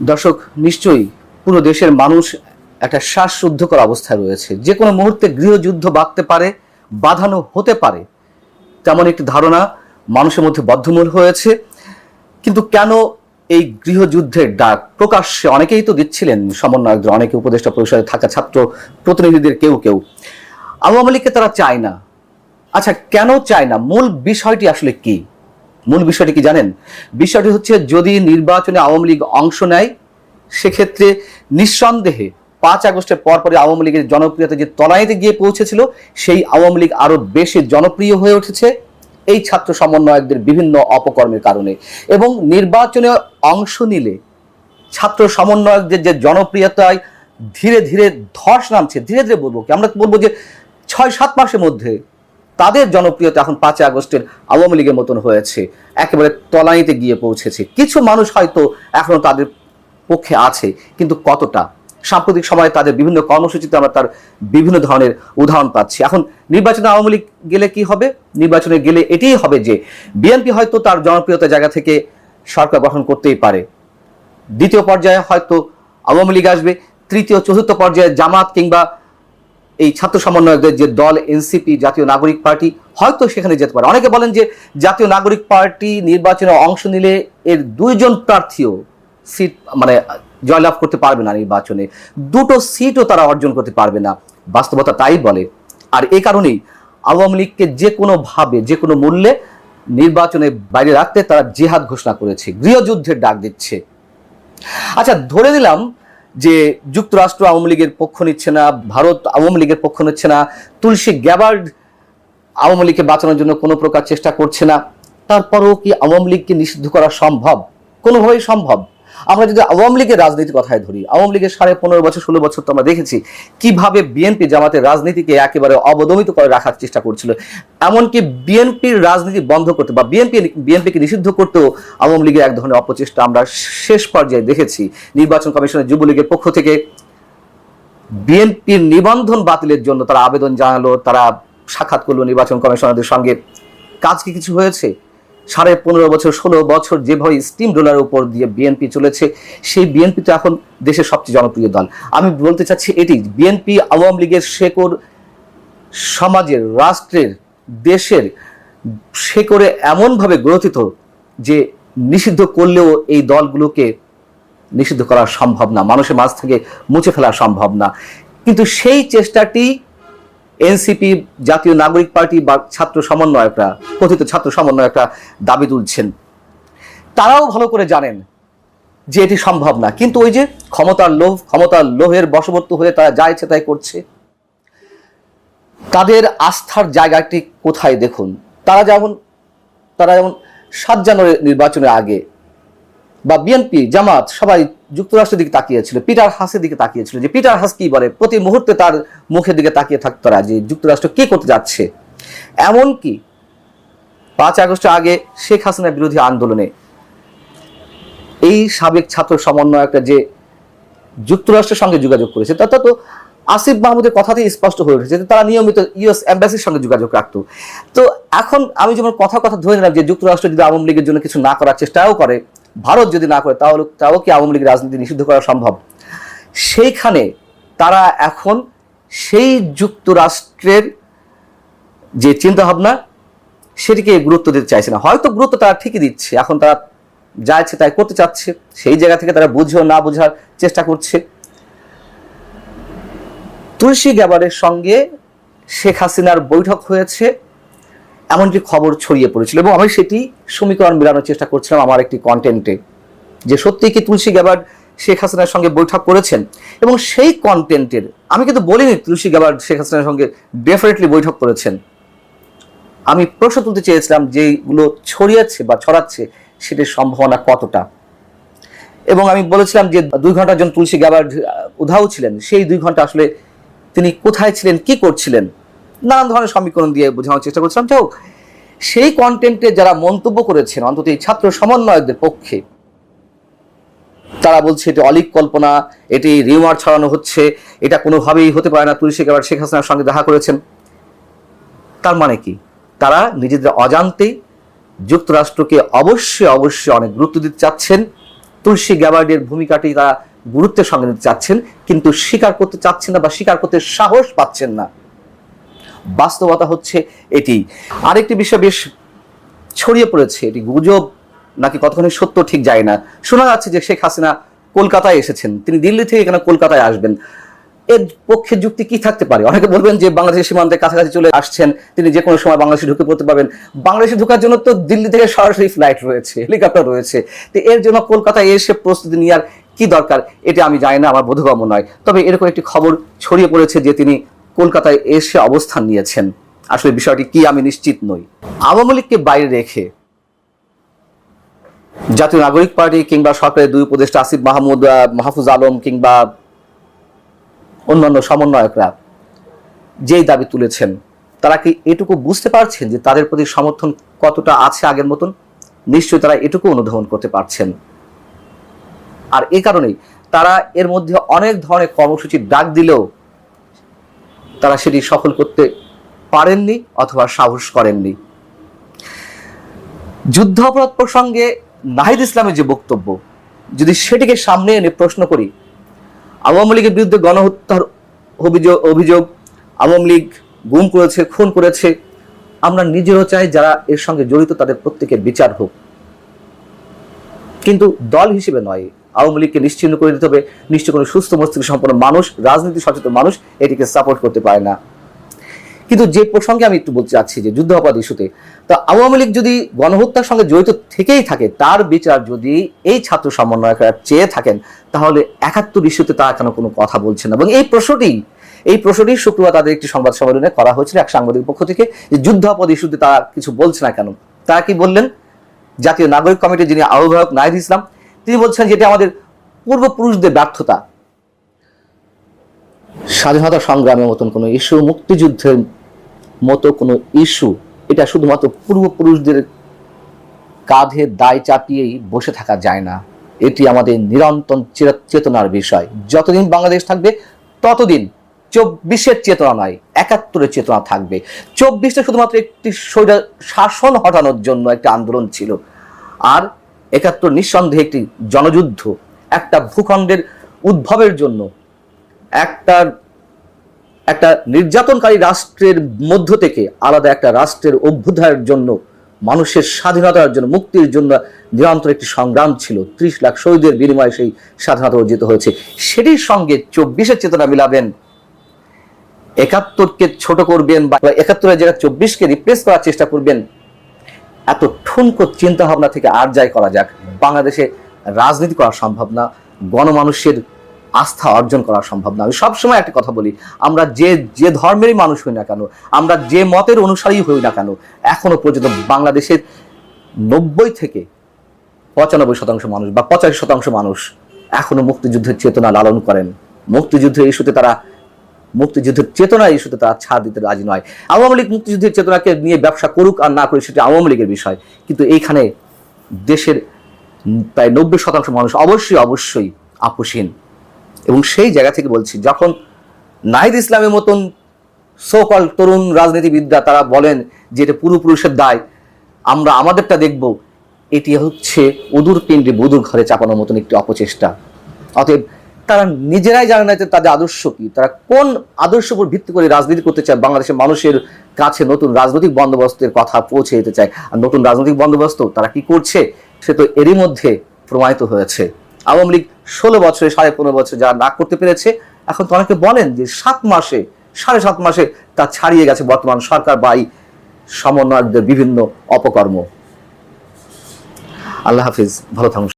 দর্শক, নিশ্চয়ই পুরো দেশের মানুষ একটা শ্বাসরুদ্ধকর অবস্থায় রয়েছে। যে কোনো মুহূর্তে গৃহযুদ্ধ বাঁধতে পারে, বাঁধানো হতে পারে, তেমন একটি ধারণা মানুষের মধ্যে বদ্ধমূল হয়েছে। কিন্তু কেন এই গৃহযুদ্ধের ডাক প্রকাশ্যে অনেকেই তো দিচ্ছিলেন, সমন্বয়কদের, অনেকে উপদেষ্টা পরিষদে থাকা ছাত্র প্রতিনিধিদের কেউ কেউ আওয়ামী লীগকে তারা চায় না। আচ্ছা, কেন চায় না? মূল বিষয়টি আসলে কি? মূল বিষয়টি কি জানেন? বিষয়টি হচ্ছে, যদি নির্বাচনে আওয়ামী লীগ অংশ নেয়, সেক্ষেত্রে নিঃসন্দেহে 5 আগস্টের পরপরই আওয়ামী লীগের জনপ্রিয়তা যে তলানিতে গিয়ে পৌঁছেছিল, সেই আওয়ামী লীগ আরো বেশি জনপ্রিয় হয়ে উঠেছে এই ছাত্র সমন্বয়কদের বিভিন্ন অপকর্মের কারণে। এবং নির্বাচনে অংশ নিলে ছাত্র সমন্বয়কদের যে জনপ্রিয়তায় ধীরে ধীরে ধস নামছে, ধীরে ধীরে বলবো কি, আমরা বলবো যে 6-7 মাসের মধ্যে তাদের জনপ্রিয়তা এখন 5 আগস্টের আওয়ামী লীগের মতন হয়েছে, একেবারে তলানিতে গিয়ে পৌঁছেছে। কিছু মানুষ হয়তো এখনো তাদের পক্ষে আছে, কিন্তু কতটা? সাম্প্রতিক সময়ে তাদের বিভিন্ন কর্মসূচিতে আমরা তার বিভিন্ন ধরনের উদাহরণ পাচ্ছি। এখন নির্বাচনে আওয়ামী লীগ গেলে কি হবে? নির্বাচনে গেলে এটাই হবে যে বিএনপি হয়তো তার জনপ্রিয়তার জায়গা থেকে সরকার গঠন করতেই পারে, দ্বিতীয় পর্যায়ে হয়তো আওয়ামী লীগ আসবে, তৃতীয় চতুর্থ পর্যায়ে জামাত কিংবা এই ছাত্র সমন্বয়কদের যে দল এনসিপি, জাতীয় নাগরিক পার্টি, হয়তো সেখানে যেতে পারে। অনেকে বলেন যে জাতীয় নাগরিক পার্টি নির্বাচনে অংশ নিলে এর 2 জন প্রার্থীও সিট জয়লাভ করতে পারবে না, নির্বাচনে 2টো সিটও তারা অর্জন করতে পারবে না। বাস্তবতা তাই বলে। আর এই কারণেই আওয়ামী লীগকে যে কোনোভাবে, যে কোনো মূল্যে নির্বাচনে বাইরে রাখতে তারা জিহাদ ঘোষণা করেছে, গৃহযুদ্ধের ডাক দিচ্ছে। আচ্ছা, ধরে নিলাম যে যুক্তরাষ্ট্র আওয়ামী লীগের পক্ষ নিচ্ছে না, ভারত আওয়ামী লীগের পক্ষ নিচ্ছে না, তুলসী গ্যাবার্ড আওয়ামী লীগকে বাঁচানোর জন্য কোনো প্রকার চেষ্টা করছে না, তারপরেও কি আওয়ামী লীগকে নিষিদ্ধ করা সম্ভব? কোনোভাবেই সম্ভব। আমরা যদি আওয়ামী লীগের রাজনীতির কথায় ধরি, আওয়ামী লীগের 15.5 বছর 16 বছর তো আমরা দেখেছি কিভাবে বিএনপি জামাতের রাজনীতিকে একেবারে অবদমিত করে রাখার চেষ্টা করছিল। এমনকি বিএনপির রাজনীতি বন্ধ করতে বা বিএনপিকে নিষিদ্ধ করতেও আওয়ামী লীগের এক ধরনের অপচেষ্টা আমরা শেষ পর্যায়ে দেখেছি। নির্বাচন কমিশনের যুবলীগের পক্ষ থেকে বিএনপির নিবন্ধন বাতিলের জন্য তারা আবেদন জানালো, তারা সাক্ষাৎ করলো নির্বাচন কমিশনারদের সঙ্গে। কাজ কি কিছু হয়েছে? 15.5 বছর 16 বছর যেভাবে স্টিম রোলার উপর দিয়ে বিএনপি চলেছে, সেই বিএনপি তো এখন দেশের সবচেয়ে জনপ্রিয় দল। আমি বলতে চাচ্ছি এটি, বিএনপি আওয়ামী লীগের শেকড় সমাজের, রাষ্ট্রের, দেশের শেকড়ে এমনভাবে গ্রথিত যে নিষিদ্ধ করলেও এই দলগুলোকে নিষিদ্ধ করা সম্ভব না, মানুষের মাঝ থেকে মুছে ফেলা সম্ভব না। কিন্তু সেই চেষ্টাটি এনসিপি, জাতীয় নাগরিক পার্টি বা ছাত্র সমন্বয়করা, কথিত ছাত্র সমন্বয়করা দাবি তুলছেন। তারাও ভালো করে জানেন যে এটি সম্ভব না, কিন্তু ওই যে ক্ষমতার লোভের বশবর্তী হয়ে তারা যা ইচ্ছে তাই করছে। তাদের আস্থার জায়গাটি কোথায় দেখুন। তারা যেমন 7 জানুয়ারি নির্বাচনের আগে বা বিএনপি, জামাত সবাই যুক্তরাষ্ট্রের দিকে তাকিয়েছিল, পিটার হাসের দিকে তাকিয়েছিল, যে পিটার হাস কি বলে, প্রতি মুহূর্তে তার মুখের দিকে তাকিয়ে থাকতো তারা, যে যুক্তরাষ্ট্র কি করতে যাচ্ছে। এমনকি 5 আগস্টের আগে শেখ হাসিনা বিরোধী আন্দোলনে এই সাবেক ছাত্র সমন্বয়করা যে যুক্তরাষ্ট্রের সঙ্গে যোগাযোগ করেছে, তা তো আসিফ মাহমুদের কথাতেই স্পষ্ট হয়ে উঠেছে যে তারা নিয়মিত ইউএস এম্বাসির সঙ্গে যোগাযোগ রাখতো। তো এখন আমি যেমন কথা ধরে নিলাম যে যুক্তরাষ্ট্র যদি আওয়ামী লীগের জন্য কিছু না করার চেষ্টাও করে, ভারত যদি না করে, তাও কি আওয়ামী লীগের রাজনীতি নিষিদ্ধ করা সম্ভব? সেইখানে তারা এখন সেই যুক্তরাষ্ট্রের যে চিন্তাভাবনা, সেটিকে গুরুত্ব দিতে চাইছে না। হয়তো গুরুত্ব তারা ঠিকই দিচ্ছে, এখন তারা যা ইচ্ছে তাই করতে চাচ্ছে, সেই জায়গা থেকে তারা বুঝেও না বোঝার চেষ্টা করছে। তুলসী গ্যাবারের সঙ্গে শেখ হাসিনার বৈঠক হয়েছে, এমনকি খবর ছড়িয়ে পড়েছিল, এবং আমি সেটি সমীকরণ মেলানোর চেষ্টা করছিলাম আমার একটি কন্টেন্টে, যে সত্যি কি তুলসী গ্যাবার্ড শেখ হাসিনার সঙ্গে বৈঠক করেছেন। এবং সেই কন্টেন্টের আমি কিন্তু বলিনি তুলসী গ্যাবার্ড শেখ হাসিনার সঙ্গে ডেফিনেটলি বৈঠক করেছেন। আমি প্রশ্ন তুলতে চেয়েছিলাম যেগুলো ছড়িয়েছে বা ছড়াচ্ছে সেটির সম্ভাবনা কতটা। এবং আমি বলেছিলাম যে 2 ঘন্টার জন্য তুলসী গ্যাবার্ড উধাও ছিলেন, সেই 2 ঘন্টা আসলে তিনি কোথায় ছিলেন, কি করছিলেন, নানান ধরনের সমীকরণ দিয়ে বোঝানোর চেষ্টা করছিলাম। যাই হোক, সেই কন্টেন্টে যারা মন্তব্য করেছেন, অন্তত এই ছাত্র সমন্বয়কদের পক্ষে, তারা বলছে এটি অলীক কল্পনা, এটি রিউমার ছড়ানো হচ্ছে, এটা কোনোভাবেই হতে পারে না, তুলসী গ্যাবার্ড শেখ হাসিনার সঙ্গে দেখা করেছেন। তার মানে কি? তারা নিজেদের অজান্তেই যুক্তরাষ্ট্রকে অবশ্যই অনেক গুরুত্ব দিতে চাচ্ছেন, তুলসী গ্যাবার্ডের ভূমিকাটি তারা গুরুত্বের সঙ্গে নিতে চাচ্ছেন, কিন্তু স্বীকার করতে চাচ্ছেন না বা স্বীকার করতে সাহস পাচ্ছেন না। বাস্তবতা হচ্ছে এটি। আরেকটি বিষয় বেশ ছড়িয়ে পড়েছে, এটি গুজব নাকি কতখানি সত্য ঠিক যায় না। শোনা যাচ্ছে যে শেখ হাসিনা কলকাতায় এসেছেন, তিনি দিল্লি থেকে কেন কলকাতায় আসবেন? এর পক্ষে যুক্তি কি থাকতে পারে? অনেকে বলবেন যে বাংলাদেশের সীমান্তের কাছাকাছি চলে আসছেন, তিনি যে কোনো সময় বাংলাদেশে ঢুকে পড়তে পারবেন। বাংলাদেশে ঢোকার জন্য তো দিল্লি থেকে সরাসরি ফ্লাইট রয়েছে, হেলিকপ্টার রয়েছে। তো এর জন্য কলকাতায় এসে প্রস্তুতি নেওয়ার কি দরকার, এটা আমি জানি না, আমার বোধগম্য নয়। তবে এরকম একটি খবর ছড়িয়ে পড়েছে যে তিনি কলকাতায় এসে অবস্থান নিয়েছেন। আসলে বিষয়টি কি আমি নিশ্চিত নই। আওয়ামী লীগকে বাইরে রেখে জাতীয় নাগরিক পার্টি কিংবা সরকারের দুই উপদেষ্টা আসিফ মাহমুদ, মাহফুজ আলম কিংবা অন্যান্য সমন্বয়করা যেই দাবি তুলেছেন, তারা কি এটুকু বুঝতে পারছেন যে তাদের প্রতি সমর্থন কতটা আছে আগের মতন? নিশ্চয়ই তারা এটুকু অনুধাবন করতে পারছেন। আর এই কারণেই তারা এর মধ্যে অনেক ধরনের কর্মসূচির ডাক দিলেও তারা সেটি সফল করতে পারেননি অথবা সাহস করেননি। যুদ্ধ অপরাধ প্রসঙ্গে নাহিদ ইসলামের যে বক্তব্য, যদি সেটিকে সামনে এনে প্রশ্ন করি, আওয়ামী লীগের বিরুদ্ধে গণহত্যার অভিযোগ, আওয়ামী লীগ গুম করেছে, খুন করেছে, আমরা নিজেরও চাই যারা এর সঙ্গে জড়িত তাদের প্রত্যেকের বিচার হোক, কিন্তু দল হিসেবে নয়। আওয়ামী লীগকে নিশ্চিহ্ন করে দিতে হবে। নিশ্চয় কোনো সুস্থ মস্তিষ্ক সম্পন্ন মানুষ, রাজনীতি সচেতন মানুষ এটিকে সাপোর্ট করতে পারে না। কিন্তু যে প্রসঙ্গে আমি একটু বলতে চাচ্ছি যে যুদ্ধ অপরাধ ইস্যুতে, তো আওয়ামী লীগ যদি গণহত্যার সঙ্গে জড়িত থেকেই থাকে, তার বিচার যদি এই ছাত্র সমন্বয়করা চেয়ে থাকেন, তাহলে ৭১ ইস্যুতে তারা কেন কোনো কথা বলছেন না? এবং এই প্রশ্নটি শুক্রবার তাদের একটি সংবাদ সম্মেলনে করা হয়েছিল এক সাংবাদিক পক্ষ থেকে, যে যুদ্ধ অপরাধ ইস্যুতে তারা কিছু বলছে না কেন। তারা কি বললেন? জাতীয় নাগরিক কমিটির যিনি আহ্বায়ক নাহিদ ইসলাম, তিনি বলছেন যে এটা আমাদের পূর্বপুরুষদের ব্যর্থতা। স্বাধীনতা সংগ্রামের মতন কোনো ইস্যু, মুক্তিযুদ্ধের মতো কোনো ইস্যু, এটা শুধুমাত্র পূর্বপুরুষদের কাঁধে দায় চাপিয়েই বসে থাকা যায় না। এটি আমাদের নিরন্তর চেতনার বিষয়। যতদিন বাংলাদেশ থাকবে ততদিন ২৪-এর চেতনা নয়, ৭১-এর চেতনা থাকবে। ২৪টা শুধুমাত্র একটি স্বৈরাচার শাসন হটানোর জন্য একটা আন্দোলন ছিল, আর ৭১ নিঃসন্দেহে একটি জনযুদ্ধ, একটা ভূখণ্ডের উদ্ভবের জন্য, একটা নির্যাতনকারী রাষ্ট্রের মধ্য থেকে আলাদা একটা রাষ্ট্রের অভ্যুদয়ের জন্য, মানুষের স্বাধীনতার জন্য, মুক্তির জন্য নিরন্তর একটি সংগ্রাম ছিল। ৩০ লাখ শহীদের বিনিময়ে সেই স্বাধীনতা অর্জিত হয়েছে। সেটির সঙ্গে ২৪-এর চেতনা মিলাবেন, ৭১-কে ছোট করবেন বা ৭১-এর জায়গায় ২৪-কে রিপ্লেস করার চেষ্টা করবেন, এত ঠুনকো চিন্তা ভাবনা থেকে আর যাই করা যাক, বাংলাদেশে রাজনীতি করা সম্ভব না, গণমানুষের আস্থা অর্জন করা সম্ভব না। আমি সবসময় একটা কথা বলি, আমরা যে ধর্মেরই মানুষ হই না কেন, আমরা যে মতের অনুসারী হই না কেন, এখনো পর্যন্ত বাংলাদেশের ৯০ থেকে ৯৫% মানুষ বা ৮৫% মানুষ এখনো মুক্তিযুদ্ধের চেতনা লালন করেন। মুক্তিযুদ্ধের ইস্যুতে তারা, মুক্তিযুদ্ধের চেতনা ইস্যুতে তারা ছাড় দিতে রাজি নয়। আওয়ামী লীগ মুক্তিযুদ্ধের চেতনাকে নিয়ে ব্যবসা করুক আর না করুক, সেটা আওয়ামী লীগের বিষয়, কিন্তু এইখানে দেশের প্রায় ৯০% মানুষ অবশ্যই আপোষহীন। এবং সেই জায়গা থেকে বলছি, যখন নাহিদ ইসলামের মতন সোকল তরুণ রাজনীতিবিদরা তারা বলেন যে এটা পূর্বপুরুষের দায়, আমরা আমাদেরটা দেখব, এটি হচ্ছে উদুর পিণ্ডে বুদুর ঘরে চাপানোর মতন একটি অপচেষ্টা। অতএব তারা নিজেরাই জানে না যে তাদের আদর্শ কি, তারা কোন আদর্শের উপর ভিত্তি করে রাজনীতি করতে চায়, বাংলাদেশের মানুষের কাছে নতুন রাজনৈতিক বন্দোবস্তের কথা পৌঁছে যেতে চায়। আর নতুন রাজনৈতিক বন্দোবস্ত তারা কি করছে, সে তো এরই মধ্যে প্রমাণিত হয়েছে। আওয়ামী লীগ ১৬ বছরে ১৫.৫ বছর যারা না করতে পেরেছে, এখন তো অনেকে বলেন যে ৭ মাসে ৭.৫ মাসে তা ছাড়িয়ে গেছে বর্তমান সরকার বা সমন্বয়কদের বিভিন্ন অপকর্ম। আল্লাহ হাফিজ, ভালো থাকুন।